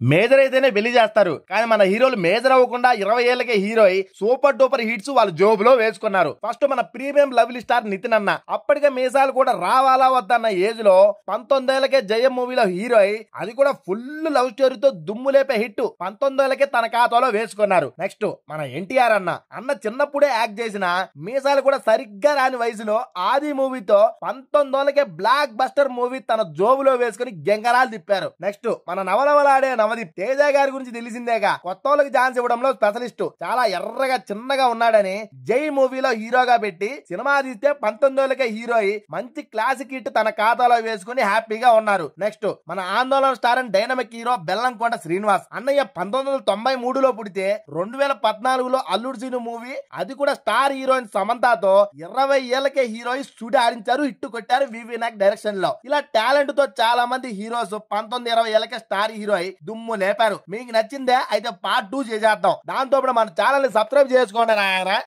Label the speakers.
Speaker 1: Major అయితేనే పెళ్లి చేస్తారు, కానీ మన హీరోలు మేజర్ అవ్వకుండా 20 ఏళ్లకే హీరో అయి సూపర్ డూపర్ హిట్స్ వాళ్ళ జోబులో వేసుకున్నారు. ఫస్ట్ మన ప్రీమియం లవ్లీ స్టార్ నితిన్ అన్న అప్పటికే మీసాలు కూడా రావాలా వద్దన్న ఏజ్ లో 19 ఏళ్లకే జయం మూవీలో హీరో అయి అది కూడా ఫుల్ లవ్ స్టోరీతో దుమ్ము లేపే హిట్ 19 ఏళ్లకే తన ఖాతాలో వేసుకున్నారు. నెక్స్ట్ మన ఎన్టీఆర్ అన్న చిన్నప్పుడే యాక్ట్ చేసిన మీసాలు కూడా సరిగ్గా రాని వయసులో ఆది మూవీతో 19 ఏళ్లకే బ్లాక్ బస్టర్ మూవీ తన జోబులో వేసుకుని గెంగరాలు తిప్పారు. నెక్స్ట్ మన నవలవలాడే నవదీప్ తేజ గారి గురించి తెలిసిందేగా, కొత్త వాళ్ళకి ఛాన్స్ ఇవ్వడంలో స్పెషలిస్ట్. చాలా ఎర్రగా చిన్నగా ఉన్నాడని జై మూవీలో హీరోగా పెట్టి సినిమా తీస్తే 19 ఏళ్లకే హీరో అయి మంచి క్లాసిక్ హిట్ తన ఖాతాలో వేసుకుని హ్యాపీగా ఉన్నారు. నెక్స్ట్ మన ఆందోళన star and dynamic hero Bellamkonda Srinivas అన్నయ్య 1993లో పుడితే 2014లో అల్లుడు సీను మూవీ, అది కూడా స్టార్ హీరోయిన్ సమంతతో 20 ఏళ్లకే హీరో సుడి ఆడించారు, హిట్ కొట్టారు వివి నాగ్ డైరెక్షన్ లో. ఇలా టాలెంట్ తో చాలా మంది హీరోస్ 19-20 ఏళ్లకే స్టార్ హీరో అయి దుమ్ము లేపారు. మీకు నచ్చిందే అయితే పార్ట్ 2 చేసేద్దాం. దాంతో మన ఛానల్ ని సబ్స్క్రైబ్ చేసుకోండి నాయనా.